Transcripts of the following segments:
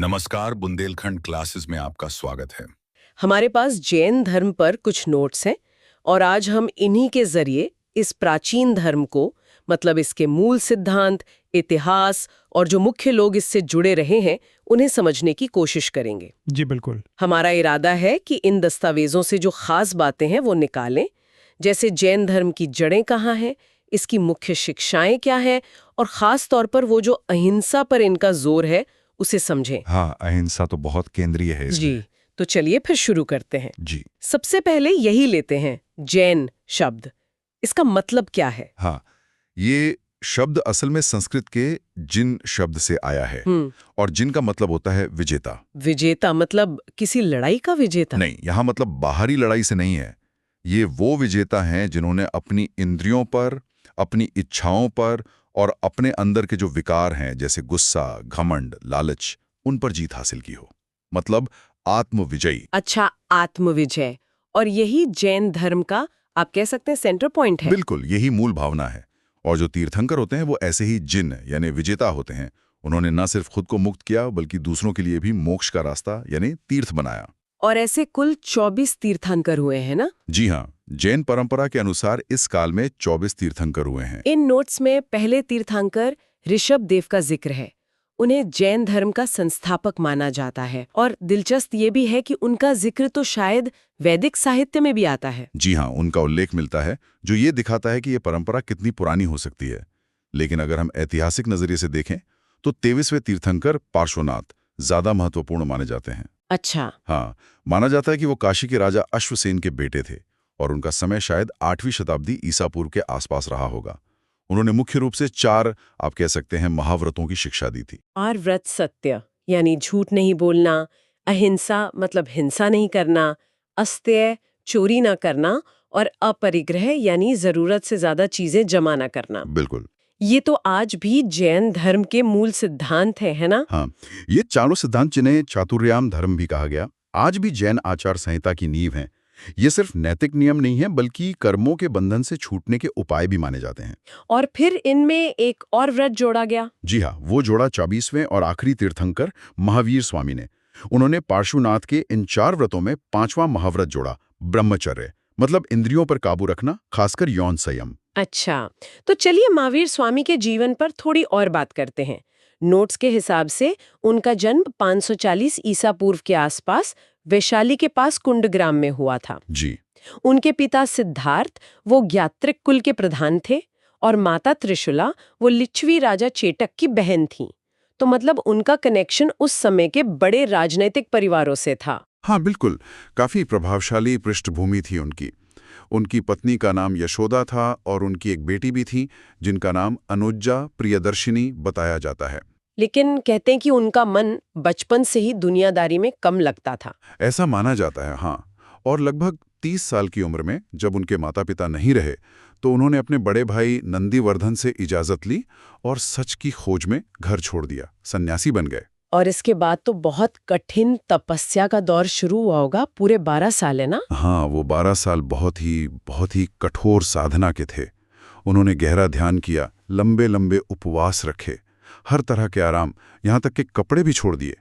नमस्कार, बुंदेलखंड क्लासेस में आपका स्वागत है। हमारे पास जैन धर्म पर कुछ नोट्स हैं और आज हम इन्हीं के जरिए इस प्राचीन धर्म को मतलब इसके मूल सिद्धांत, इतिहास और जो मुख्य लोग इससे जुड़े रहे हैं उन्हें समझने की कोशिश करेंगे। जी बिल्कुल। हमारा इरादा है कि इन दस्तावेजों से जो खास बातें हैं वो निकालें, जैसे जैन धर्म की जड़ें कहाँ हैं, इसकी मुख्य शिक्षाएं क्या हैं और खास तौर पर वो जो अहिंसा पर इनका जोर है उसे समझें। हाँ, अहिंसा तो बहुत केंद्रीय है इसमें। जी, तो चलिए फिर शुरू करते हैं। जी सबसे पहले यही लेते हैं, जैन शब्द, इसका मतलब क्या है? हाँ, ये शब्द असल में संस्कृत के जिन शब्द से आया है और जिन का मतलब होता है विजेता। विजेता मतलब किसी लड़ाई का विजेता? नहीं, यहाँ मतलब बाहरी लड़ाई से नहीं है। ये वो विजेता हैं जिन्होंने अपनी इंद्रियों पर, अपनी इच्छाओं पर और अपने अंदर के जो विकार हैं जैसे गुस्सा, घमंड, लालच, उन पर जीत हासिल की हो। मतलब आत्मविजयी। अच्छा, आत्मविजय। और यही जैन धर्म का आप कह सकते हैं सेंटर पॉइंट है। बिल्कुल, यही मूल भावना है। और जो तीर्थंकर होते हैं वो ऐसे ही जिन यानी विजेता होते हैं। उन्होंने न सिर्फ खुद को मुक्त किया बल्कि दूसरों के लिए भी मोक्ष का रास्ता यानी तीर्थ बनाया। और ऐसे कुल 24 तीर्थंकर हुए हैं ना? जी हाँ, जैन परंपरा के अनुसार इस काल में 24 तीर्थंकर हुए हैं। इन नोट्स में पहले तीर्थंकर ऋषभ देव का जिक्र है। उन्हें जैन धर्म का संस्थापक माना जाता है और दिलचस्प ये भी है कि उनका जिक्र तो शायद वैदिक साहित्य में भी आता है। जी हाँ, उनका उल्लेख मिलता है जो ये दिखाता है कि ये परंपरा कितनी पुरानी हो सकती है। लेकिन अगर हम ऐतिहासिक नजरिए से देखें तो 23वें तीर्थंकर पार्श्वनाथ ज्यादा महत्वपूर्ण माने जाते हैं। अच्छा। हाँ, माना जाता है कि वो काशी के राजा अश्वसेन के बेटे थे और उनका समय शायद 8वीं शताब्दी ईसा पूर्व के आसपास रहा होगा। उन्होंने मुख्य रूप से 4 आप कह सकते हैं महाव्रतों की शिक्षा दी थी। और व्रत सत्य यानी झूठ नहीं बोलना, अहिंसा मतलब हिंसा नहीं करना, अस्तेय चोरी ना करना और अपरिग्रह यानी जरूरत से ज्यादा चीजें जमा ना करना। बिल्कुल। ये तो आज भी जैन धर्म के मूल सिद्धांत है ना? हाँ, ये चारों सिद्धांत जिन्हें चातुर्याम धर्म भी कहा गया, आज भी जैन आचार संहिता की नींव हैं। ये सिर्फ नैतिक नियम नहीं है बल्कि कर्मों के बंधन से छूटने के उपाय भी माने जाते हैं। और फिर इनमें एक और व्रत जोड़ा गया। जी हाँ, वो जोड़ा 24वें और आखिरी तीर्थंकर महावीर स्वामी ने। उन्होंने पार्श्वनाथ के इन 4 व्रतों में 5वां महाव्रत जोड़ा, ब्रह्मचर्य, मतलब इंद्रियों पर काबू रखना, खासकर यौन संयम। अच्छा, तो चलिए महावीर स्वामी के जीवन पर थोड़ी और बात करते हैं। नोट्स के हिसाब से उनका जन्म 540 ईसा पूर्व के आसपास वैशाली के पास कुंडग्राम में हुआ था। जी। उनके पिता सिद्धार्थ वो ज्ञात्रिक कुल के प्रधान थे और माता त्रिशूला वो लिच्छवी राजा चेटक की बहन थी। तो मतलब उनका कनेक्शन उस समय के बड़े राजनीतिक परिवारों से था। हाँ बिल्कुल, काफी प्रभावशाली पृष्ठभूमि थी उनकी। उनकी पत्नी का नाम यशोदा था और उनकी एक बेटी भी थी जिनका नाम अनुज्जा प्रियदर्शिनी बताया जाता है। लेकिन कहते हैं कि उनका मन बचपन से ही दुनियादारी में कम लगता था। ऐसा माना जाता है, हाँ। और लगभग 30 साल की उम्र में जब उनके माता पिता नहीं रहे तो उन्होंने अपने बड़े भाई नंदीवर्धन से इजाजत ली और सच की खोज में घर छोड़ दिया, सन्यासी बन गए। और इसके बाद तो बहुत कठिन तपस्या का दौर शुरू हुआ होगा, पूरे 12 साल है ना? हाँ, वो 12 साल बहुत ही कठोर साधना के थे। उन्होंने गहरा ध्यान किया, लंबे लंबे उपवास रखे, हर तरह के आराम, यहाँ तक कि कपड़े भी छोड़ दिए।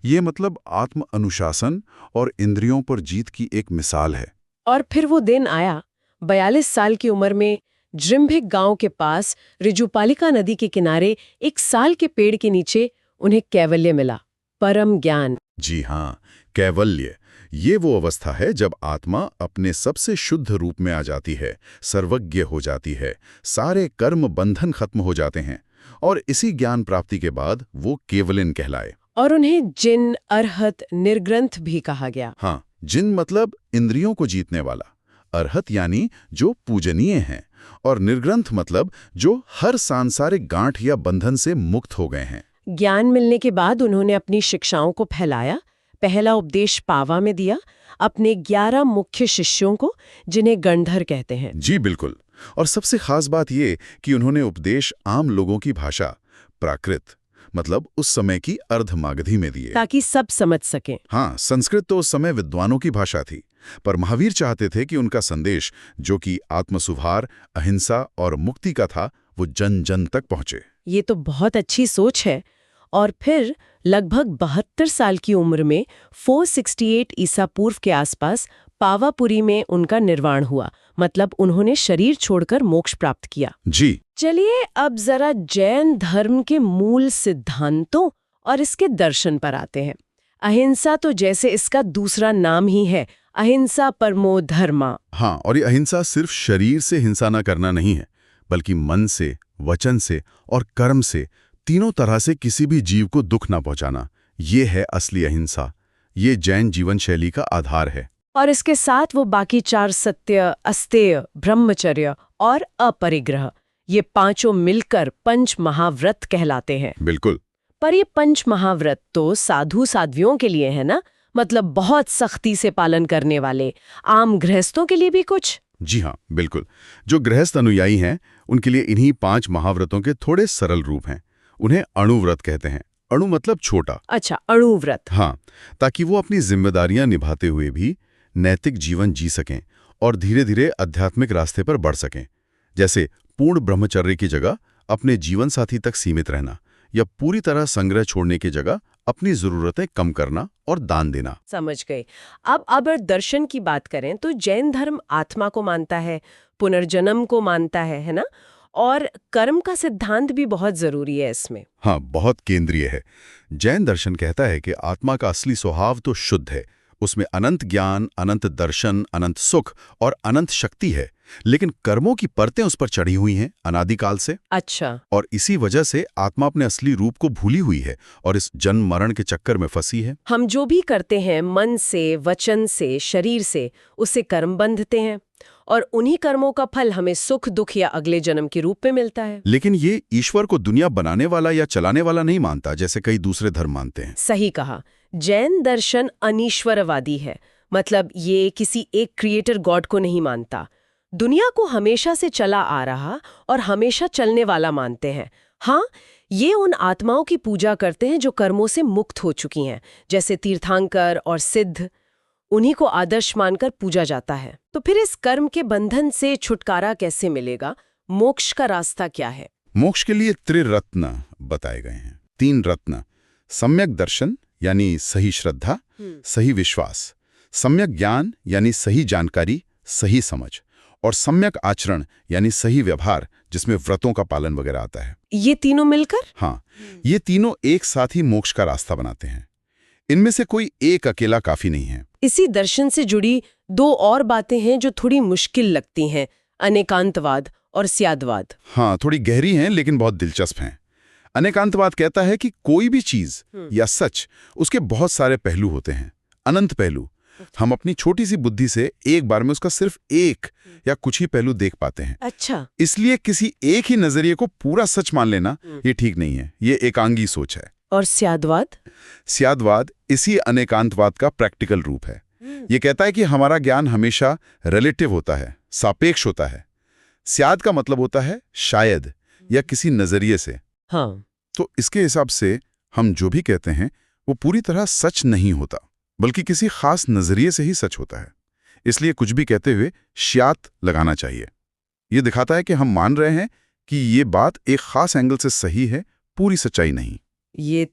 ये मतलब आत्म अनुशासन और इंद्रियों पर जीत की एक मिसाल है। और फिर वो दिन आया, 42 साल की उम्र में जृंभिक गांव के पास ऋजुपालिका नदी के किनारे एक साल के पेड़ के नीचे उन्हें कैवल्य मिला, परम ज्ञान। जी हाँ, कैवल्य, ये वो अवस्था है जब आत्मा अपने सबसे शुद्ध रूप में आ जाती है, सर्वज्ञ हो जाती है, सारे कर्म बंधन खत्म हो जाते हैं और इसी ज्ञान प्राप्ति के बाद वो केवलिन कहलाए। और उन्हें जिन, अरहत, निर्ग्रंथ भी कहा गया। हाँ, जिन मतलब इंद्रियों को जीतने वाला, अरहत यानी जो पूजनीय हैं और निर्ग्रंथ मतलब जो हर सांसारिक गांठ या बंधन से मुक्त हो गए हैं। ज्ञान मिलने के बाद उन्होंने अपनी शिक्षाओं को फैलाया। पहला उपदेश पावा में दिया अपने 11 मुख्य शिष्यों को, जिन्हें गणधर कहते हैं। जी बिल्कुल। और सबसे खास बात ये कि उन्होंने उपदेश आम लोगों की भाषा, प्राकृत मतलब उस समय की अर्धमागधी में दिए, ताकि सब समझ सकें। हाँ, संस्कृत तो उस समय विद्वानों की भाषा थी, पर महावीर चाहते थे कि उनका संदेश, जो कि आत्मसुधार, अहिंसा और मुक्ति का था, वो जन जन तक पहुंचे। ये तो बहुत अच्छी सोच है। और फिर लगभग 72 साल की उम्र में 468 ईसा पूर्व के आसपास पावापुरी में उनका निर्वाण हुआ, मतलब उन्होंने शरीर छोड़कर मोक्ष प्राप्त किया। जी। चलिए अब जरा जैन धर्म के मूल सिद्धांतों और इसके दर्शन पर आते हैं। अहिंसा तो जैसे इसका दूसरा नाम ही है, अहिंसा परमो धर्मा। हाँ, और ये अहिंसा सिर्फ शरीर से हिंसा न करना नहीं है, बल्कि मन से, वचन से और कर्म से, तीनों तरह से किसी भी जीव को दुख न पहुंचाना, ये है असली अहिंसा। ये जैन जीवन शैली का आधार है। और इसके साथ वो बाकी 4 सत्य, अस्तेय, ब्रह्मचर्य और अपरिग्रह, ये पांचों मिलकर पंच महाव्रत कहलाते हैं। बिल्कुल। पर ये पंच महाव्रत तो साधु साध्वियों के लिए है ना, मतलब बहुत सख्ती से पालन करने वाले आम गृहस्थों के लिए भी कुछ? जी हाँ, बिल्कुल। जो गृहस्थ अनुयायी हैं उनके लिए इन्हीं 5 महाव्रतों के थोड़े सरल रूप हैं। उन्हें अणुव्रत कहते हैं। अणु मतलब छोटा। अच्छा, अणुव्रत। हाँ, ताकि वो अपनी जिम्मेदारियां निभाते हुए भी नैतिक जीवन जी सकें और धीरे धीरे आध्यात्मिक रास्ते पर बढ़ सकें। जैसे पूर्ण ब्रह्मचर्य की जगह अपने जीवन साथी तक सीमित रहना, या पूरी तरह संग्रह छोड़ने की जगह अपनी जरूरतें कम करना और दान देना। समझ गए। अब अगर दर्शन की बात करें तो जैन धर्म आत्मा को मानता है, पुनर्जन्म को मानता है ना? और कर्म का सिद्धांत भी बहुत जरूरी है इसमें। हाँ, बहुत केंद्रीय है। जैन दर्शन कहता है कि आत्मा का असली स्वभाव तो शुद्ध है, उसमें अनंत ज्ञान, अनंत दर्शन, अनंत सुख और अनंत शक्ति है, लेकिन कर्मों की परतें उस पर चढ़ी हुई हैं अनादिकाल से। अच्छा। और इसी वजह से आत्मा अपने असली रूप को भूली हुई है और इस जन्म मरण के चक्कर में फंसी है। हम जो भी करते हैं मन से, वचन से, शरीर से, उसे कर्म बंधते हैं और उन्हीं कर्मों का फल हमें सुख, दुख या अगले जन्म के रूप में मिलता है। लेकिन ये ईश्वर को दुनिया बनाने वाला या चलाने वाला नहीं मानता, जैसे कई दूसरे धर्म मानते हैं। सही कहा। जैन दर्शन अनीश्वरवादी है, मतलब ये किसी एक क्रिएटर गॉड को नहीं मानता। दुनिया को हमेशा से चला आ रहा और हमेशा चलने वाला मानते हैं। हाँ, ये उन आत्माओं की पूजा करते हैं जो कर्मों से मुक्त हो चुकी हैं, जैसे तीर्थंकर और सिद्ध। उन्हीं को आदर्श मानकर पूजा जाता है। तो फिर इस कर्म के बंधन से छुटकारा कैसे मिलेगा? मोक्ष का रास्ता क्या है? मोक्ष के लिए त्रिरत्न बताए गए हैं। 3 रत्न: सम्यक दर्शन यानी सही श्रद्धा, सही विश्वास, सम्यक ज्ञान यानी सही जानकारी, सही समझ, और सम्यक आचरण यानी सही व्यवहार, जिसमें व्रतों का पालन वगैरह आता है। ये तीनों मिलकर? हाँ, ये तीनों एक साथ ही मोक्ष का रास्ता बनाते हैं। इनमें से कोई एक अकेला काफी नहीं है। इसी दर्शन से जुड़ी 2 और बातें हैं जो थोड़ी मुश्किल लगती हैं, अनेकांतवाद और स्यादवाद। हाँ, थोड़ी गहरी हैं लेकिन बहुत दिलचस्प हैं। अनेकांतवाद कहता है कि कोई भी चीज या सच, उसके बहुत सारे पहलू होते हैं, अनंत पहलू। हम अपनी छोटी सी बुद्धि से एक बार में उसका सिर्फ एक या कुछ ही पहलू देख पाते हैं। अच्छा। इसलिए किसी एक ही नजरिए को पूरा सच मान लेना ये ठीक नहीं है। ये एकांगी सोच है। और स्यादवाद? स्यादवाद इसी अनेकांतवाद का प्रैक्टिकल रूप है। ये कहता है कि हमारा ज्ञान हमेशा रिलेटिव होता है, सापेक्ष होता है। स्याद का मतलब होता है शायद या किसी नजरिए से। हाँ। तो इसके हिसाब से हम जो भी कहते हैं वो पूरी तरह सच नहीं होता, बल्कि किसी खास नजरिए से ही सच होता है। इसलिए कुछ भी कहते हुए श्यात लगाना चाहिए। ये दिखाता है कि हम मान रहे हैं कि ये बात एक खास एंगल से सही है, पूरी सच्चाई नहीं। ये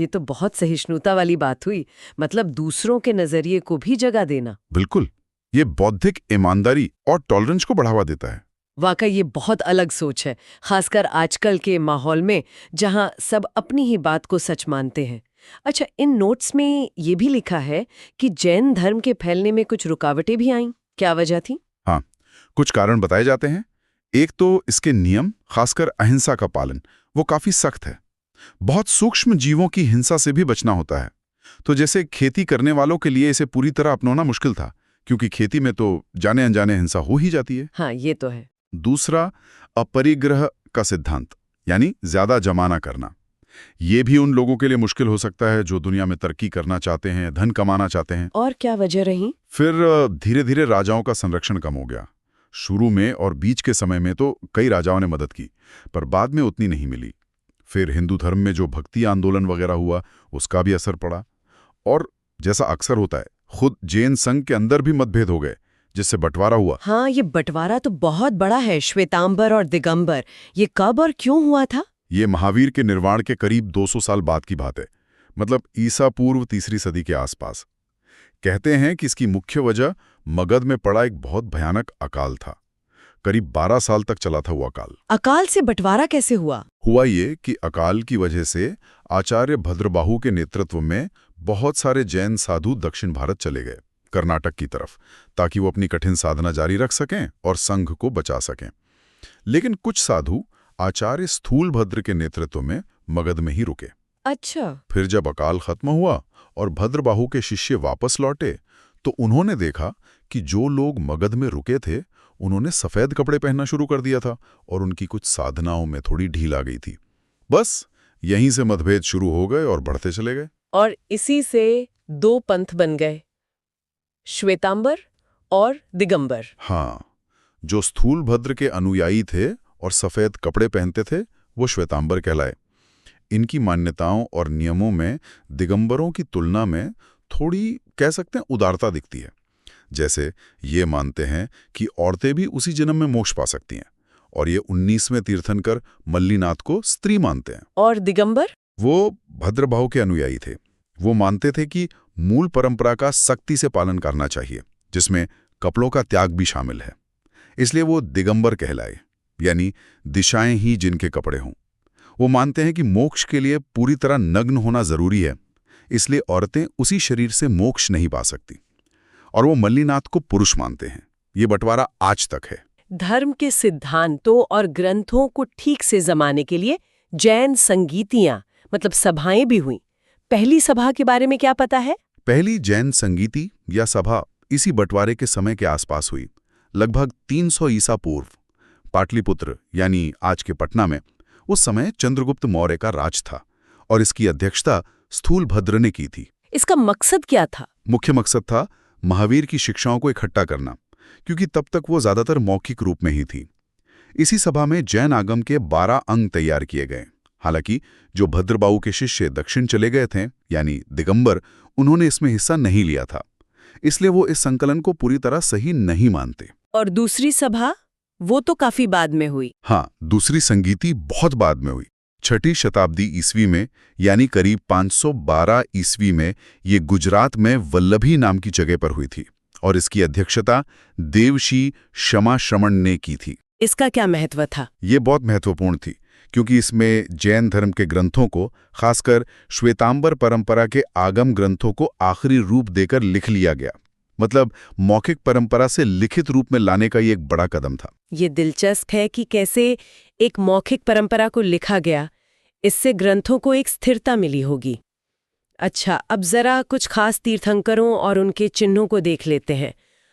तो बहुत सहिष्णुता वाली बात हुई, मतलब दूसरों के नजरिए को भी जगह देना। बिल्कुल, ये बौद्धिक ईमानदारी और टॉलरेंस को बढ़ावा देता है। वाकई ये बहुत अलग सोच है, खासकर आजकल के माहौल में जहां सब अपनी ही बात को सच मानते हैं। अच्छा, इन नोट्स में ये भी लिखा है कि जैन धर्म के फैलने में कुछ रुकावटें भी आईं। क्या वजह थी? हाँ, कुछ कारण बताए जाते हैं। एक तो इसके नियम, खासकर अहिंसा का पालन, वो काफी सख्त है। बहुत सूक्ष्म जीवों की हिंसा से भी बचना होता है। तो जैसे खेती करने वालों के लिए इसे पूरी तरह अपनाना मुश्किल था, क्योंकि खेती में तो जाने अनजाने हिंसा हो ही जाती है। हाँ, ये तो है। दूसरा, अपरिग्रह का सिद्धांत, यानी ज्यादा जमा ना करना। ये भी उन लोगों के लिए मुश्किल हो सकता है जो दुनिया में तरक्की करना चाहते हैं, धन कमाना चाहते हैं। और क्या वजह रही? फिर धीरे धीरे राजाओं का संरक्षण कम हो गया। शुरू में और बीच के समय में तो कई राजाओं ने मदद की, पर बाद में उतनी नहीं मिली। फिर हिंदू धर्म में जो भक्ति आंदोलन वगैरह हुआ, उसका भी असर पड़ा। और जैसा अक्सर होता है, खुद जैन संघ के अंदर भी मतभेद हो गए, जिससे बंटवारा हुआ। हाँ, ये बंटवारा तो बहुत बड़ा है। श्वेतांबर और दिगंबर, ये कब और क्यों हुआ था? ये महावीर के निर्वाण के करीब 200 साल बाद की बात है, मतलब ईसा पूर्व 3री सदी के आसपास। कहते हैं कि इसकी मुख्य वजह मगध में पड़ा एक बहुत भयानक अकाल था। करीब 12 साल तक चला था वो अकाल। अकाल से बंटवारा कैसे हुआ? हुआ ये कि अकाल की वजह से आचार्य भद्रबाहु के नेतृत्व में बहुत सारे जैन साधु दक्षिण भारत चले गए, कर्नाटक की तरफ, ताकि वो अपनी कठिन साधना जारी रख सकें और संघ को बचा सकें। लेकिन कुछ साधु आचार्य स्थूलभद्र के नेतृत्व में मगध में ही रुके। अच्छा। फिर जब अकाल खत्म हुआ और भद्रबाहु के शिष्य वापस लौटे तो उन्होंने देखा कि जो लोग मगध में रुके थे उन्होंने सफेद कपड़े पहनना शुरू कर दिया था और उनकी कुछ साधनाओं में थोड़ी ढील आ गई थी। बस यहीं से मतभेद शुरू हो गए और बढ़ते चले गए। और इसी से 2 पंथ बन गए, श्वेतांबर और दिगंबर। हाँ, जो स्थूलभद्र के अनुयायी थे और सफेद कपड़े पहनते थे वो श्वेतांबर कहलाए। इनकी मान्यताओं और नियमों में दिगंबरों की तुलना में थोड़ी, कह सकते हैं, उदारता दिखती है। जैसे ये मानते हैं कि औरतें भी उसी जन्म में मोक्ष पा सकती हैं, और ये 19वें तीर्थंकर मल्लीनाथ को स्त्री मानते हैं। और दिगंबर? वो भद्रबाहु के अनुयायी थे। वो मानते थे कि मूल परंपरा का सख्ती से पालन करना चाहिए, जिसमें कपड़ों का त्याग भी शामिल है। इसलिए वो दिगंबर कहलाए, यानी दिशाएं ही जिनके कपड़े हों। वो मानते हैं कि मोक्ष के लिए पूरी तरह नग्न होना जरूरी है, इसलिए औरतें उसी शरीर से मोक्ष नहीं पा सकती। और वो मल्लीनाथ को पुरुष मानते हैं। ये बंटवारा आज तक है। धर्म के सिद्धांतों और ग्रंथों को ठीक से जमाने के लिए जैन संगीतियां, मतलब सभाएं भी हुई। पहली सभा के बारे में क्या पता है? पहली जैन संगीति या सभा इसी बंटवारे के समय के आसपास हुई, लगभग 300 ईसा पूर्व, पाटलिपुत्र यानी आज के पटना में। उस समय चंद्रगुप्त मौर्य का राज था और इसकी अध्यक्षता स्थूलभद्र ने की थी। इसका मकसद क्या था? मुख्य मकसद था महावीर की शिक्षाओं को इकट्ठा करना, क्योंकि तब तक वो ज्यादातर मौखिक रूप में ही थी। इसी सभा में जैन आगम के 12 अंग तैयार किए गए। हालांकि जो भद्रबाहु के शिष्य दक्षिण चले गए थे, यानी दिगंबर, उन्होंने इसमें हिस्सा नहीं लिया था, इसलिए वो इस संकलन को पूरी तरह सही नहीं मानते। और दूसरी सभा, वो तो काफी बाद में हुई। हाँ, दूसरी संगीति बहुत बाद में हुई। 6ठी शताब्दी ईस्वी में, यानी करीब 512 ईस्वी में, ये गुजरात में वल्लभी नाम की जगह पर हुई थी और इसकी अध्यक्षता देवशी क्षमा श्रमण ने की थी। इसका क्या महत्व था? ये बहुत महत्वपूर्ण थी, क्योंकि इसमें जैन धर्म के ग्रंथों को, खासकर श्वेतांबर परंपरा के आगम ग्रंथों को आखिरी रूप देकर लिख लिया गया। मतलब मौखिक परंपरा से लिखित रूप में लाने का ये एक बड़ा कदम था। ये दिलचस्प है कि कैसे एक मौखिक परंपरा को लिखा गया, इससे ग्रंथों को एक स्थिरता मिली होगी। अच्छा, अब जरा कुछ खास तीर्थंकरों और उनके चिन्हों को देख लेते हैं।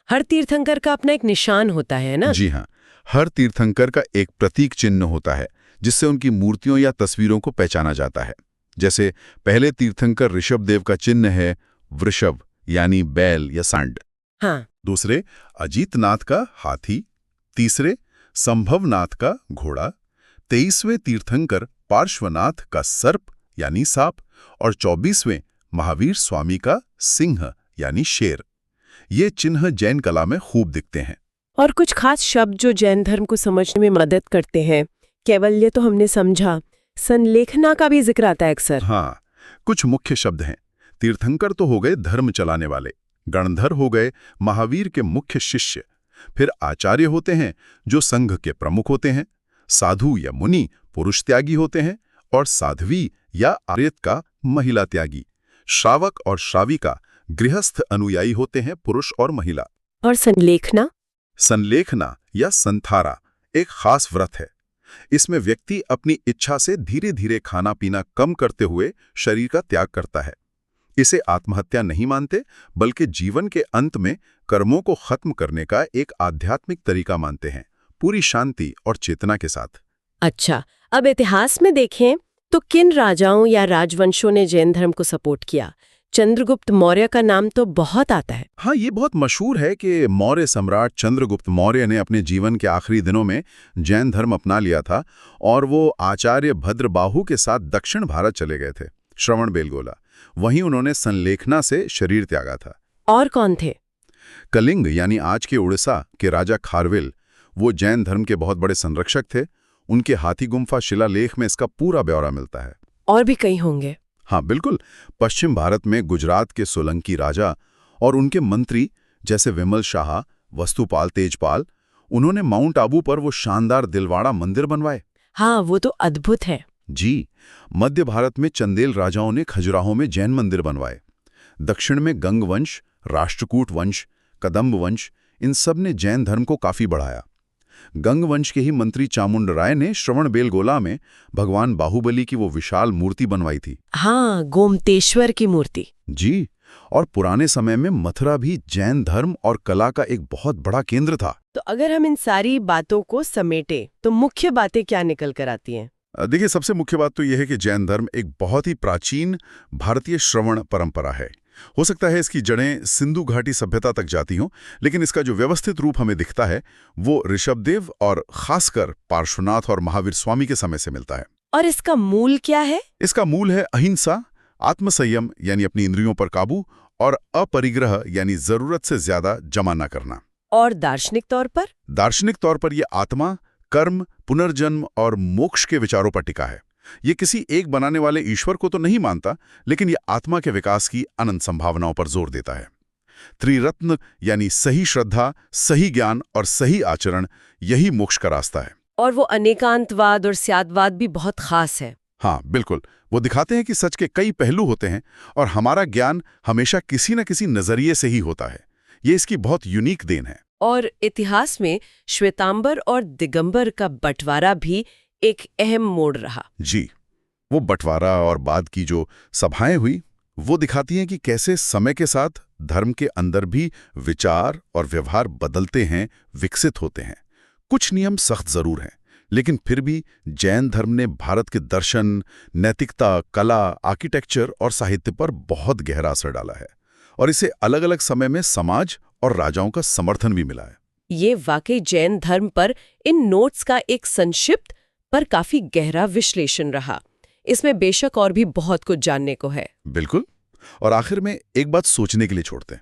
हर तीर्थंकर का अपना एक निशान होता है ना? जी हाँ, हर तीर्थंकर का एक प्रतीक चिन्ह होता है, जिससे उनकी मूर्तियों या तस्वीरों को पहचाना जाता है। जैसे पहले तीर्थंकर ऋषभदेव का चिन्ह है वृषभ, यानी बैल या सांड। हाँ। दूसरे अजीतनाथ का हाथी, तीसरे संभवनाथ का घोड़ा, 23वें तीर्थंकर पार्श्वनाथ का सर्प यानी सांप, और 24वें महावीर स्वामी का सिंह यानी शेर। ये चिन्ह जैन कला में खूब दिखते हैं। और कुछ खास शब्द जो जैन धर्म को समझने में मदद करते हैं। कैवल्य तो हमने समझा, संलेखना का भी जिक्र आता है अक्सर। हाँ, कुछ मुख्य शब्द हैं। तीर्थंकर तो हो गए धर्म चलाने वाले, गणधर हो गए महावीर के मुख्य शिष्य, फिर आचार्य होते हैं जो संघ के प्रमुख होते हैं, साधु या मुनि पुरुष त्यागी होते हैं, और साध्वी या आर्यत का महिला त्यागी, श्रावक और श्राविका गृहस्थ अनुयायी होते हैं, पुरुष और महिला। और संलेखना? संलेखना या संथारा एक खास व्रत है। इसमें व्यक्ति अपनी इच्छा से धीरे धीरे खाना पीना कम करते हुए शरीर का त्याग करता है। इसे आत्महत्या नहीं मानते, बल्कि जीवन के अंत में कर्मों को खत्म करने का एक आध्यात्मिक तरीका मानते हैं, पूरी शांति और चेतना के साथ। अच्छा, अब इतिहास में देखें तो किन राजाओं या राजवंशों ने जैन धर्म को सपोर्ट किया? चंद्रगुप्त मौर्य का नाम तो बहुत आता है। हाँ, ये बहुत मशहूर है कि मौर्य सम्राट चंद्रगुप्त मौर्य ने अपने जीवन के आखिरी दिनों में जैन धर्म अपना लिया था और वो आचार्य भद्रबाहु के साथ दक्षिण भारत चले गए थे, श्रवण बेलगोला। वहीं उन्होंने संलेखना से शरीर त्यागा था। और कौन थे? कलिंग यानी आज के उड़ीसा के राजा खारवेल, वो जैन धर्म के बहुत बड़े संरक्षक थे। उनके हाथी गुम्फा शिलालेख में इसका पूरा ब्यौरा मिलता है। और भी कई होंगे। हाँ बिल्कुल, पश्चिम भारत में गुजरात के सोलंकी राजा और उनके मंत्री जैसे विमल शाह, वस्तुपाल तेजपाल, उन्होंने माउंट आबू पर वो शानदार दिलवाड़ा मंदिर बनवाए। हाँ, वो तो अद्भुत है। जी, मध्य भारत में चंदेल राजाओं ने खजुराहो में जैन मंदिर बनवाए। दक्षिण में गंग वंश, राष्ट्रकूट वंश, कदम्ब वंश, इन सब ने जैन धर्म को काफी बढ़ाया। गंग वंश के ही मंत्री चामुंड राय ने श्रवणबेलगोला में भगवान बाहुबली की वो विशाल मूर्ति बनवाई थी। हाँ, गोमतेश्वर की मूर्ति। जी, और पुराने समय में मथुरा भी जैन धर्म और कला का एक बहुत बड़ा केंद्र था। तो अगर हम इन सारी बातों को समेटे तो मुख्य बातें क्या निकल कर आती हैं? देखिए, सबसे मुख्य बात तो यह है कि जैन धर्म एक बहुत ही प्राचीन भारतीय श्रवण परंपरा है। हो सकता है इसकी जड़ें सिंधु घाटी सभ्यता तक जाती हों, लेकिन इसका जो व्यवस्थित रूप हमें दिखता है वो ऋषभदेव और खासकर पार्श्वनाथ और महावीर स्वामी के समय से मिलता है। और इसका मूल क्या है? इसका मूल है अहिंसा, आत्मसंयम यानी अपनी इंद्रियों पर काबू, और अपरिग्रह यानी जरूरत से ज्यादा जमा न करना। और दार्शनिक तौर पर? दार्शनिक तौर पर यह आत्मा, कर्म, पुनर्जन्म और मोक्ष के विचारों पर टिका है। ये किसी एक बनाने वाले ईश्वर को तो नहीं मानता, लेकिन ये आत्मा के विकास की अनंत संभावनाओं पर जोर देता है। त्रिरत्न यानी सही श्रद्धा, सही ज्ञान और सही आचरण, यही मोक्ष का रास्ता है। और वो अनेकांतवाद और स्यादवाद भी बहुत खास है। हाँ बिल्कुल, वो दिखाते हैं कि सच के कई पहलू होते हैं और हमारा ज्ञान हमेशा किसी न किसी नजरिए से ही होता है। ये इसकी बहुत यूनिक देन है। और इतिहास में श्वेतांबर और दिगंबर का बंटवारा भी एक अहम मोड़ रहा। जी, वो बंटवारा और बाद की जो सभाएं हुई वो दिखाती हैं कि कैसे समय के साथ धर्म के अंदर भी विचार और व्यवहार बदलते हैं, विकसित होते हैं। कुछ नियम सख्त जरूर हैं, लेकिन फिर भी जैन धर्म ने भारत के दर्शन, नैतिकता, कला, आर्किटेक्चर और साहित्य पर बहुत गहरा असर डाला है, और इसे अलग अलग समय में समाज और राजाओं का समर्थन भी मिला है। ये वाकई जैन धर्म पर इन नोट्स का एक संक्षिप्त पर काफी गहरा विश्लेषण रहा। इसमें बेशक और भी बहुत कुछ जानने को है। बिल्कुल, और आखिर में एक बात सोचने के लिए छोड़ते हैं।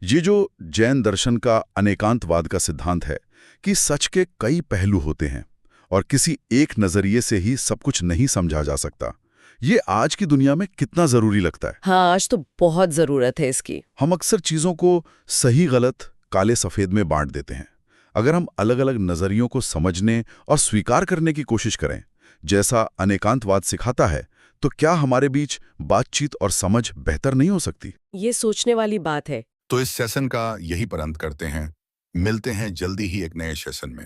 ये जो जैन दर्शन का अनेकांतवाद का सिद्धांत है कि सच के कई पहलू होते हैं और किसी एक नजरिए से ही सब कुछ नहीं समझा जा सकता, ये आज की दुनिया में कितना जरूरी लगता है। हाँ, आज तो बहुत जरूरत है इसकी। हम अक्सर चीजों को सही गलत, काले सफेद में बांट देते हैं। अगर हम अलग अलग नजरियों को समझने और स्वीकार करने की कोशिश करें, जैसा अनेकांतवाद सिखाता है, तो क्या हमारे बीच बातचीत और समझ बेहतर नहीं हो सकती? ये सोचने वाली बात है। तो इस सेशन का यही पर अंत करते हैं। मिलते हैं जल्दी ही एक नए सेशन में।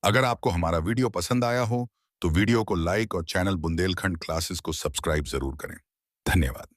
अगर आपको हमारा वीडियो पसंद आया हो तो वीडियो को लाइक और चैनल बुंदेलखंड क्लासेस को सब्सक्राइब जरूर करें। धन्यवाद।